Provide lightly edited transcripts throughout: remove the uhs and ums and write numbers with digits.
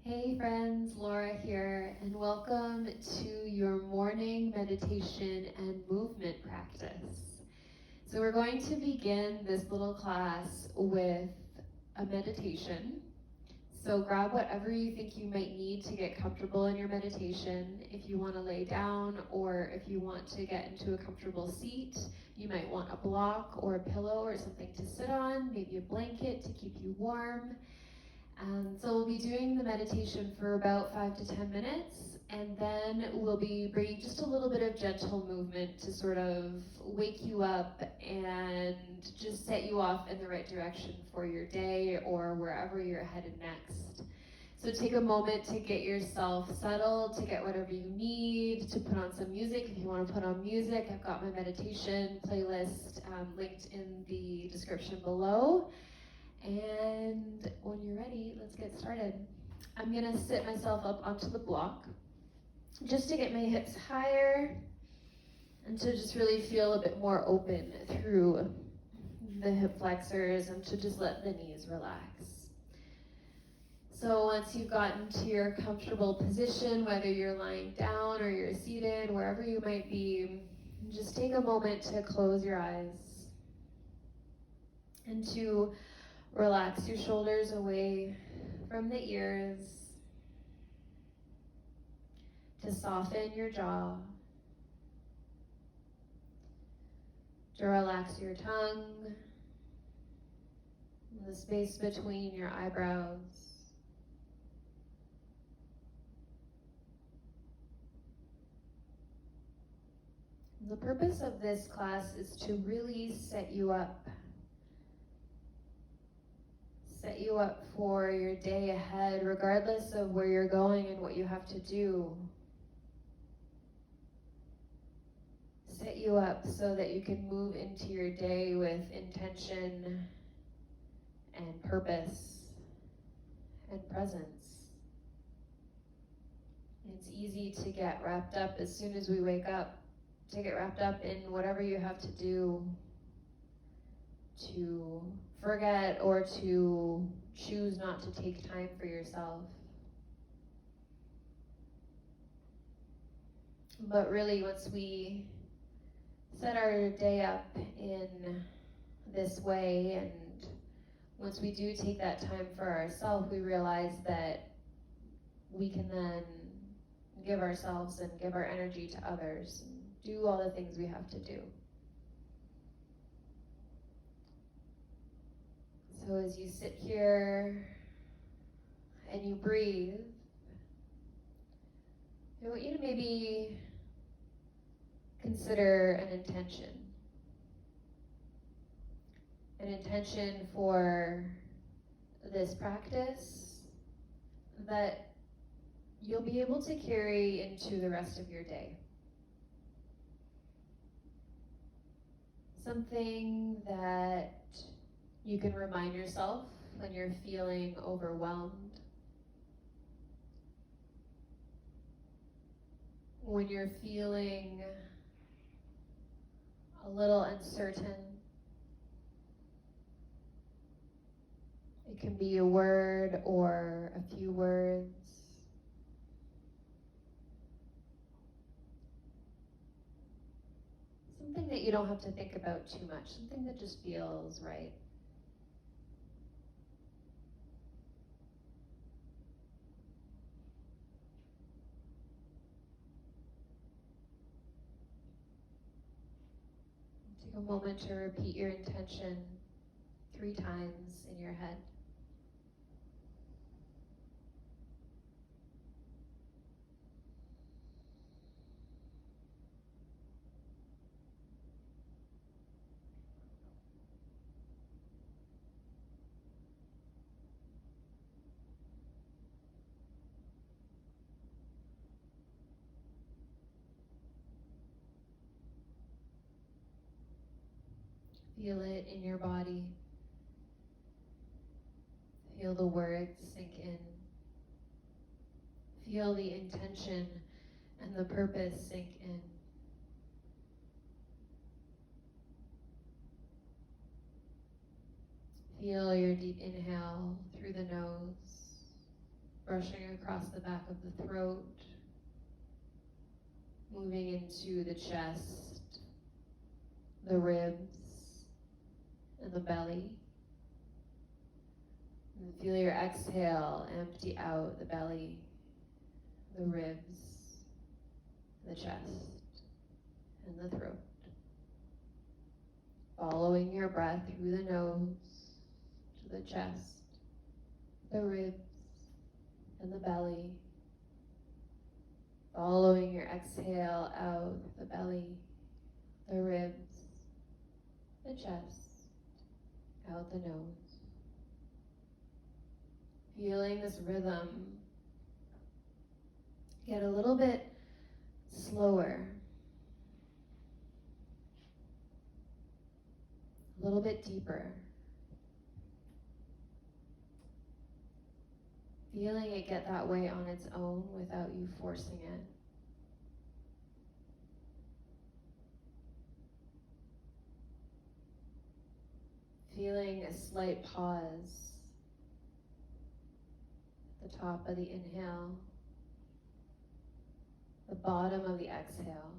Hey friends, Laura here, and welcome to your morning meditation and movement practice. So we're going to begin this little class with a meditation. So grab whatever you think you might need to get comfortable in your meditation. If you want to lay down or if you want to get into a comfortable seat, you might want a block or a pillow or something to sit on, maybe a blanket to keep you warm. So we'll be doing the meditation for about 5 to 10 minutes, and then we'll be bringing just a little bit of gentle movement to sort of wake you up and just set you off in the right direction for your day or wherever you're headed next. So take a moment to get yourself settled, to get whatever you need, to put on some music. If you want to put on music, I've got my meditation playlist linked in the description below. And when you're ready, let's get started. I'm gonna sit myself up onto the block just to get my hips higher and to just really feel a bit more open through the hip flexors and to just let the knees relax. So once you've gotten to your comfortable position, whether you're lying down or you're seated, wherever you might be, just take a moment to close your eyes and to relax your shoulders away from the ears, to soften your jaw, to relax your tongue, the space between your eyebrows. The purpose of this class is to really set you up for your day ahead, regardless of where you're going and what you have to do. Set you up so that you can move into your day with intention and purpose and presence. It's easy to get wrapped up as soon as we wake up, to get wrapped up in whatever you have to do, to forget or to choose not to take time for yourself. But really, once we set our day up in this way, and once we do take that time for ourselves, we realize that we can then give ourselves and give our energy to others and do all the things we have to do. So as you sit here and you breathe, I want you to maybe consider an intention. An intention for this practice that you'll be able to carry into the rest of your day. Something that you can remind yourself when you're feeling overwhelmed, when you're feeling a little uncertain. It can be a word or a few words. Something that you don't have to think about too much, something that just feels right. Take a moment to repeat your intention 3 times in your head. Feel it in your body. Feel the words sink in. Feel the intention and the purpose sink in. Feel your deep inhale through the nose, brushing across the back of the throat, moving into the chest, the ribs, and the belly. And feel your exhale empty out the belly, the ribs, the chest, and the throat. Following your breath through the nose to the chest, the ribs, and the belly. Following your exhale out the belly, the ribs, the chest, out the nose. Feeling this rhythm get a little bit slower, a little bit deeper. Feeling it get that way on its own without you forcing it. Feeling a slight pause at the top of the inhale, the bottom of the exhale.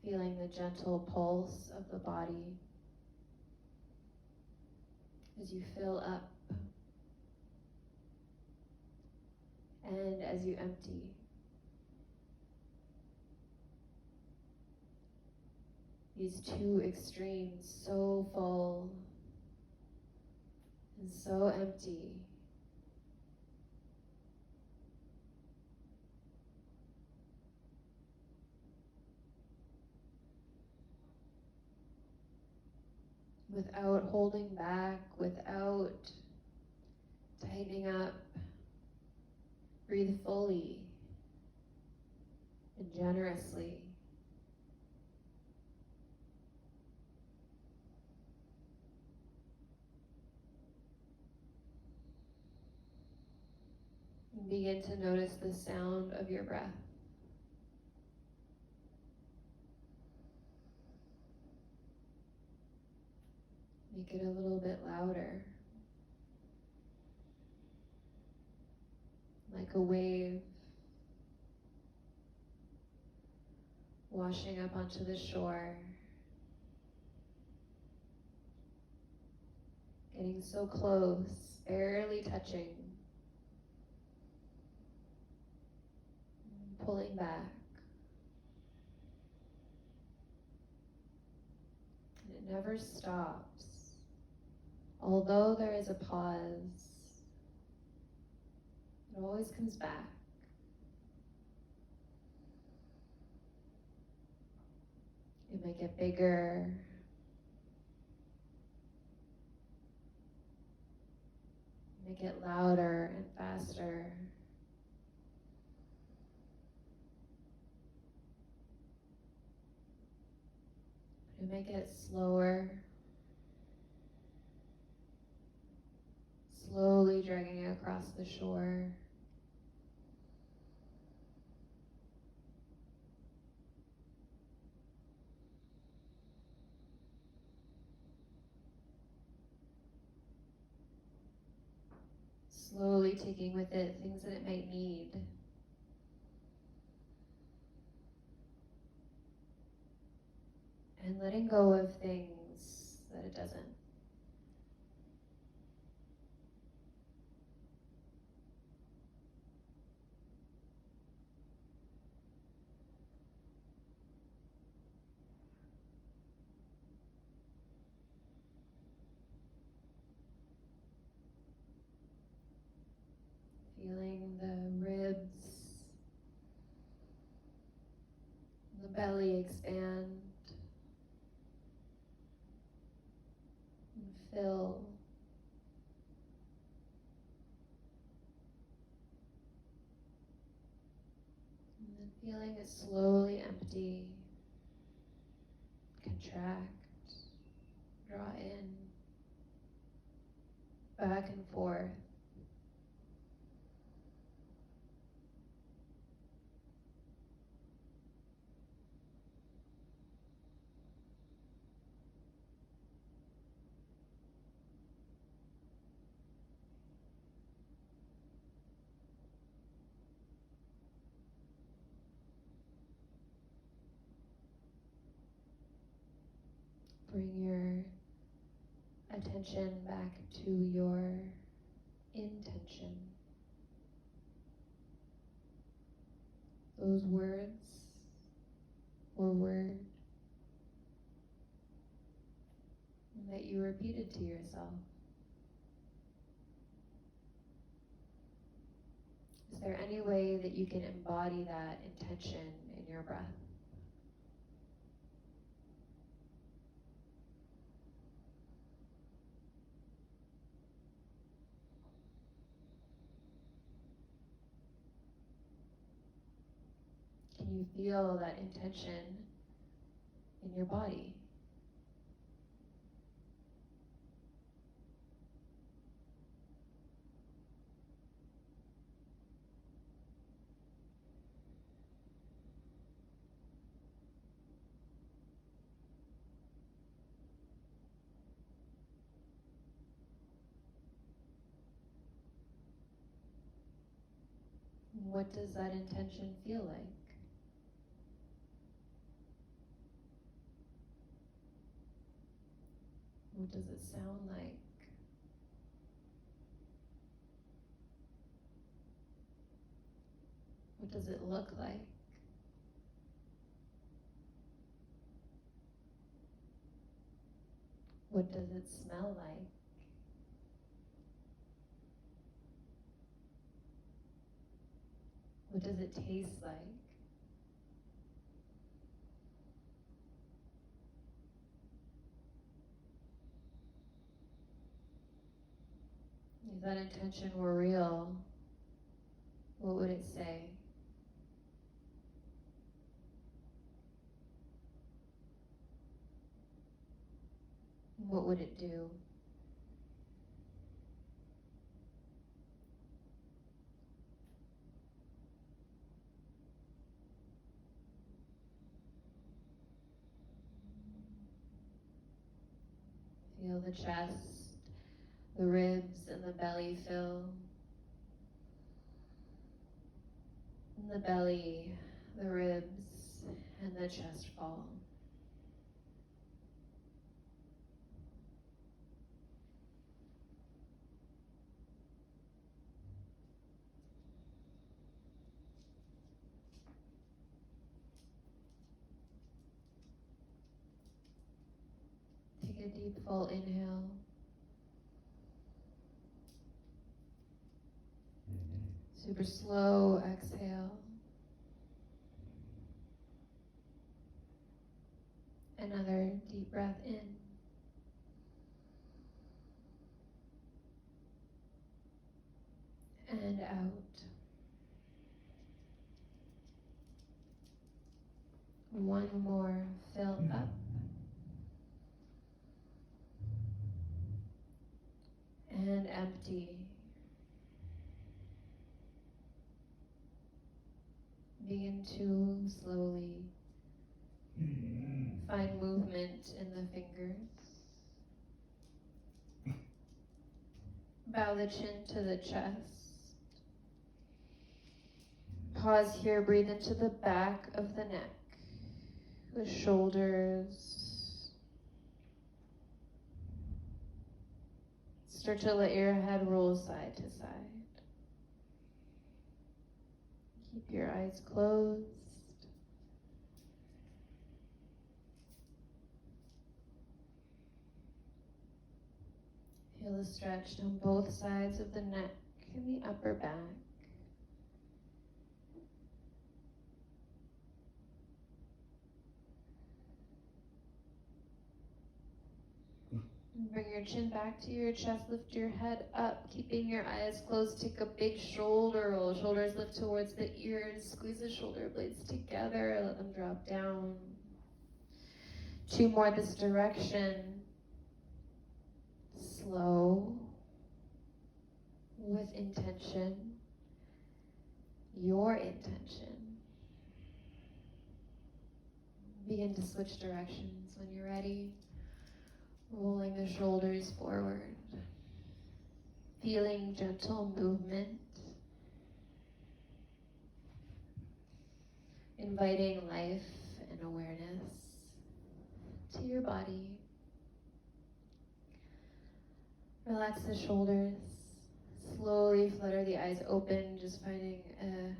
Feeling the gentle pulse of the body as you fill up and as you empty. These two extremes, so full and so empty. Without holding back, without tightening up. Breathe fully and generously. And begin to notice the sound of your breath. Make it a little bit louder, like a wave washing up onto the shore, getting so close, barely touching, pulling back. And it never stops. Although there is a pause, it always comes back. It might get bigger, it might get louder and faster. It might get slower, slowly dragging across the shore. Slowly taking with it things that it might need. And letting go of things that it doesn't. Feeling the ribs, the belly expand and fill. And then feeling it slowly empty, contract, draw in, back and forth. Bring your attention back to your intention. Those words or word that you repeated to yourself. Is there any way that you can embody that intention in your breath? Can you feel that intention in your body? What does that intention feel like? What does it sound like? What does it look like? What does it smell like? What does it taste like? If that intention were real, what would it say? What would it do? Feel the chest, the ribs, and the belly fill. And the belly, the ribs, and the chest fall. Take a deep full inhale. Super slow exhale. Another deep breath in. And out. One more. Fill up. And empty. Begin to slowly find movement in the fingers. Bow the chin to the chest. Pause here, breathe into the back of the neck, the shoulders. Start to let your head roll side to side. Keep your eyes closed. Feel the stretch down both sides of the neck and the upper back. Bring your chin back to your chest, lift your head up, keeping your eyes closed. Take a big shoulder roll. Shoulders lift towards the ears. Squeeze the shoulder blades together, let them drop down. 2 more this direction. Slow, with intention, your intention. Begin to switch directions when you're ready. Rolling the shoulders forward, feeling gentle movement, inviting life and awareness to your body. Relax the shoulders. Slowly flutter the eyes open, just finding a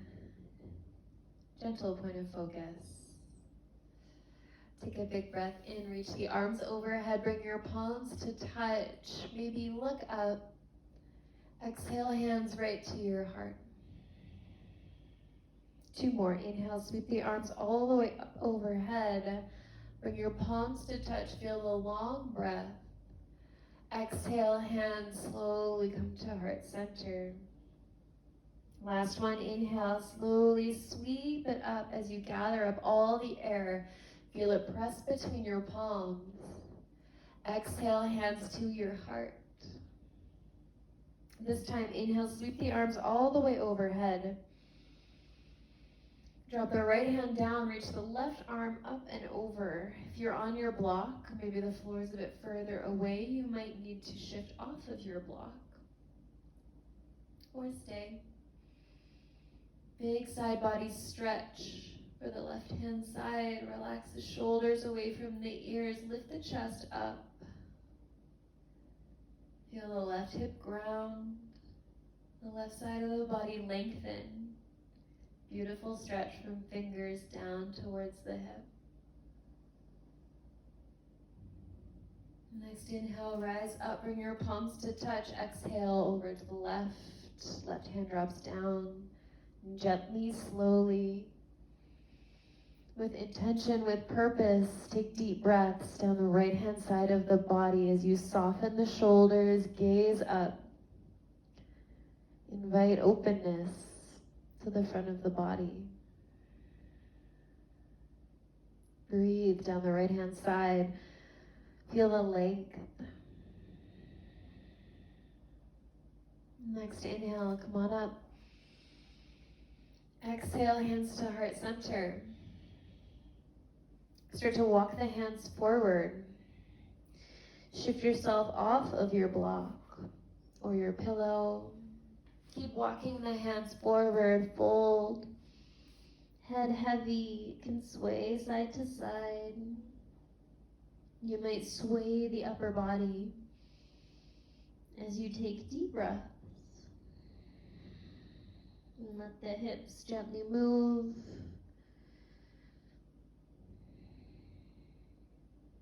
gentle point of focus. Take a big breath in, reach the arms overhead, bring your palms to touch, maybe look up. Exhale, hands right to your heart. 2 more, inhale, sweep the arms all the way up overhead. Bring your palms to touch, feel the long breath. Exhale, hands slowly come to heart center. Last one, inhale, slowly sweep it up as you gather up all the air. Feel it press between your palms. Exhale, hands to your heart. This time, inhale, sweep the arms all the way overhead. Drop the right hand down, reach the left arm up and over. If you're on your block, maybe the floor is a bit further away, you might need to shift off of your block. Or stay. Big side body stretch for the left hand side. Relax the shoulders away from the ears. Lift the chest up. Feel the left hip ground. The left side of the body lengthen. Beautiful stretch from fingers down towards the hip. Next inhale, rise up, bring your palms to touch. Exhale over to the left. Left hand drops down. Gently, slowly, with intention, with purpose, take deep breaths down the right hand side of the body as you soften the shoulders, gaze up. Invite openness to the front of the body. Breathe down the right hand side. Feel the length. Next inhale, come on up. Exhale, hands to heart center. Start to walk the hands forward. Shift yourself off of your block or your pillow. Keep walking the hands forward, fold. Head heavy, can sway side to side. You might sway the upper body as you take deep breaths. And let the hips gently move.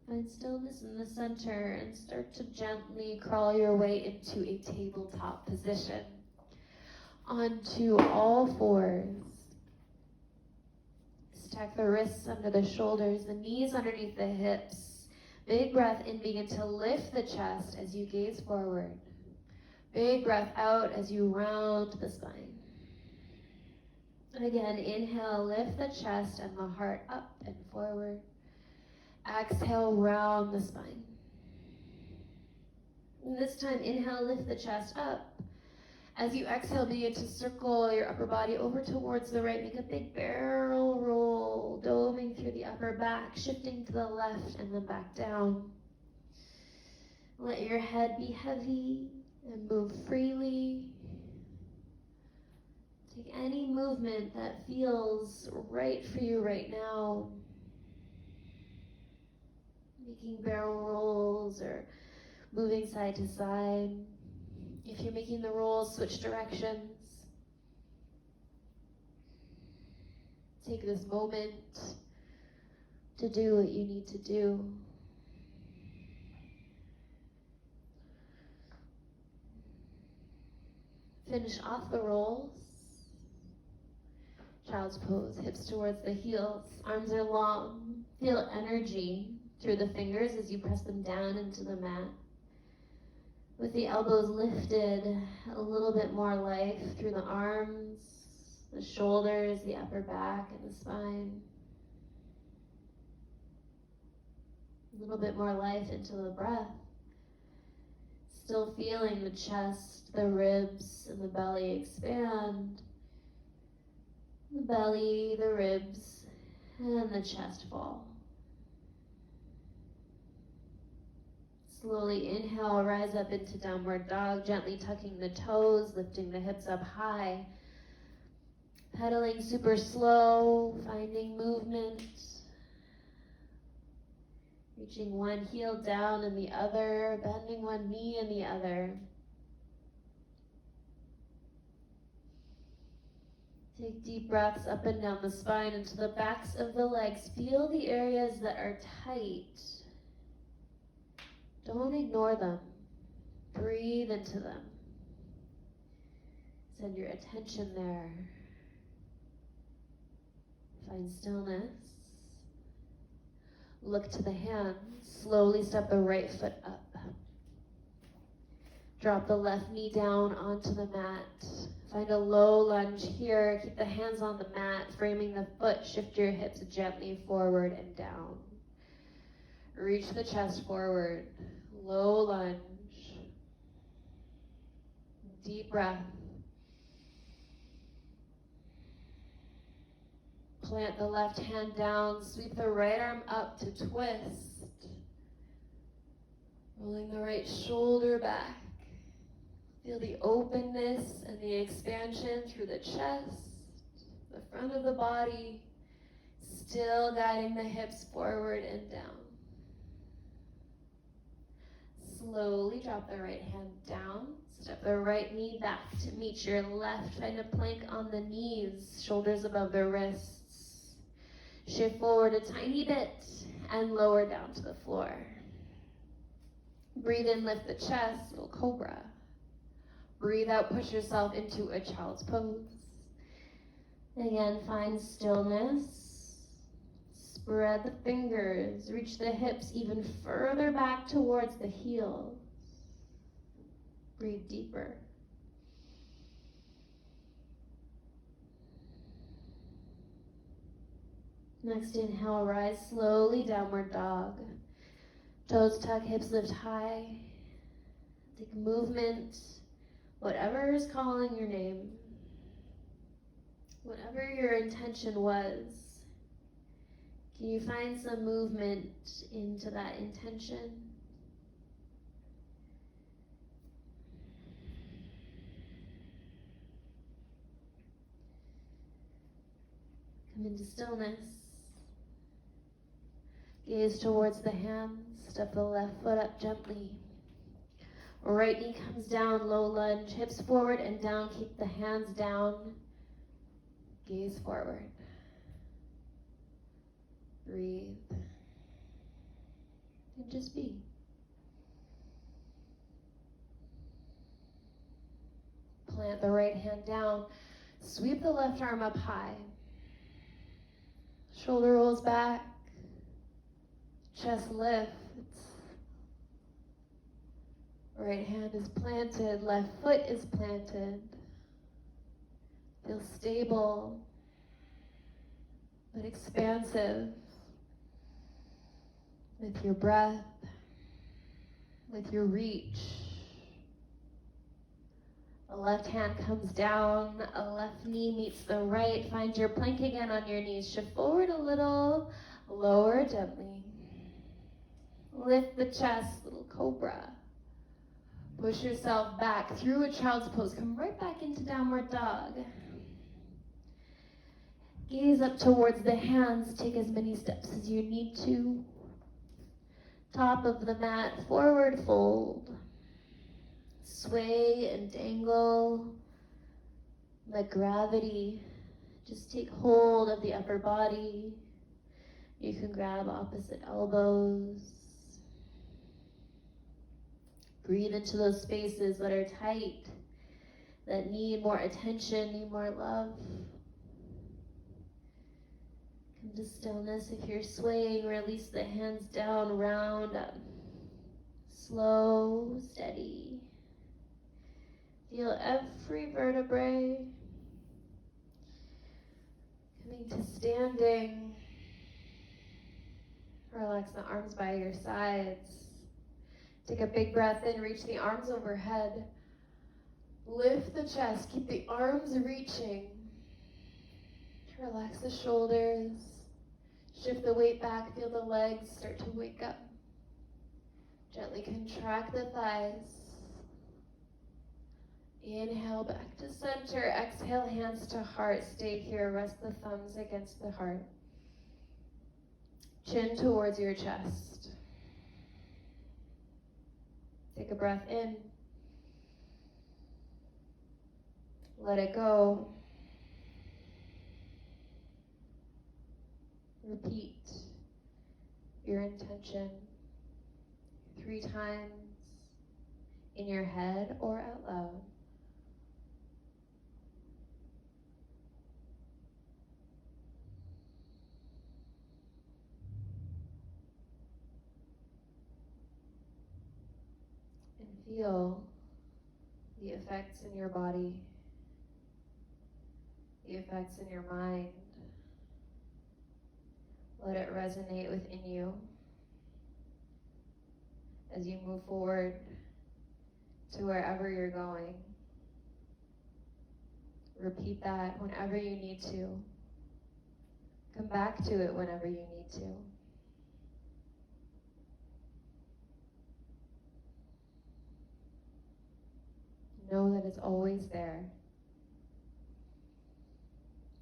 Find stillness in the center and start to gently crawl your way into a tabletop position. Onto all fours. Stack the wrists under the shoulders, the knees underneath the hips. Big breath in, begin to lift the chest as you gaze forward. Big breath out as you round the spine. Again, inhale, lift the chest and the heart up and forward. Exhale, round the spine. And this time, inhale, lift the chest up. As you exhale, begin to circle your upper body over towards the right. Make a big barrel roll, doving through the upper back, shifting to the left and then back down. Let your head be heavy and move freely. Take any movement that feels right for you right now. Making barrel rolls or moving side to side. If you're making the rolls, switch directions. Take this moment to do what you need to do. Finish off the rolls. Child's pose, hips towards the heels, arms are long. Feel energy through the fingers as you press them down into the mat. With the elbows lifted, a little bit more life through the arms, the shoulders, the upper back, and the spine. A little bit more life into the breath. Still feeling the chest, the ribs, and the belly expand. The belly, the ribs, and the chest fall. Slowly inhale, rise up into downward dog, gently tucking the toes, lifting the hips up high. Pedaling super slow, finding movement. Reaching one heel down and the other, bending one knee and the other. Take deep breaths up and down the spine into the backs of the legs. Feel the areas that are tight. Don't ignore them. Breathe into them. Send your attention there. Find stillness. Look to the hands. Slowly step the right foot up. Drop the left knee down onto the mat. Find a low lunge here. Keep the hands on the mat, framing the foot. Shift your hips gently forward and down. Reach the chest forward. Low lunge. Deep breath. Plant the left hand down. Sweep the right arm up to twist. Rolling the right shoulder back. Feel the openness and the expansion through the chest, the front of the body, still guiding the hips forward and down. Slowly drop the right hand down. Step the right knee back to meet your left. Find a plank on the knees, shoulders above the wrists. Shift forward a tiny bit and lower down to the floor. Breathe in, lift the chest, little cobra. Breathe out, push yourself into a child's pose. Again, find stillness. Spread the fingers. Reach the hips even further back towards the heels. Breathe deeper. Next inhale, rise slowly, downward dog. Toes tuck, hips lift high. Take movement. Whatever is calling your name, whatever your intention was, can you find some movement into that intention? Come into stillness. Gaze towards the hands. Step the left foot up gently. Right knee comes down, low lunge, hips forward and down, keep the hands down, gaze forward. Breathe. And just be. Plant the right hand down, sweep the left arm up high. Shoulder rolls back, chest lifts. Right hand is planted, left foot is planted. Feel stable, but expansive with your breath, with your reach. The left hand comes down, a left knee meets the right. Find your plank again on your knees. Shift forward a little, lower gently. Lift the chest, little cobra. Push yourself back through a child's pose. Come right back into downward dog. Gaze up towards the hands. Take as many steps as you need to. Top of the mat, forward fold. Sway and dangle. Let gravity just take hold of the upper body. You can grab opposite elbows. Breathe into those spaces that are tight, that need more attention, need more love. Come to stillness. If you're swaying, release the hands down, round up. Slow, steady. Feel every vertebrae. Coming to standing. Relax the arms by your sides. Take a big breath in, reach the arms overhead. Lift the chest, keep the arms reaching. Relax the shoulders. Shift the weight back, feel the legs start to wake up. Gently contract the thighs. Inhale back to center. Exhale, hands to heart. Stay here, rest the thumbs against the heart. Chin towards your chest. Take a breath in. Let it go. Repeat your intention 3 times in your head or out loud. And feel the effects in your body, the effects in your mind. Let it resonate within you as you move forward to wherever you're going. Repeat that whenever you need to. Come back to it whenever you need to. Know that it's always there.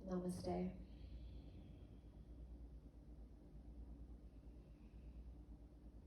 Namaste.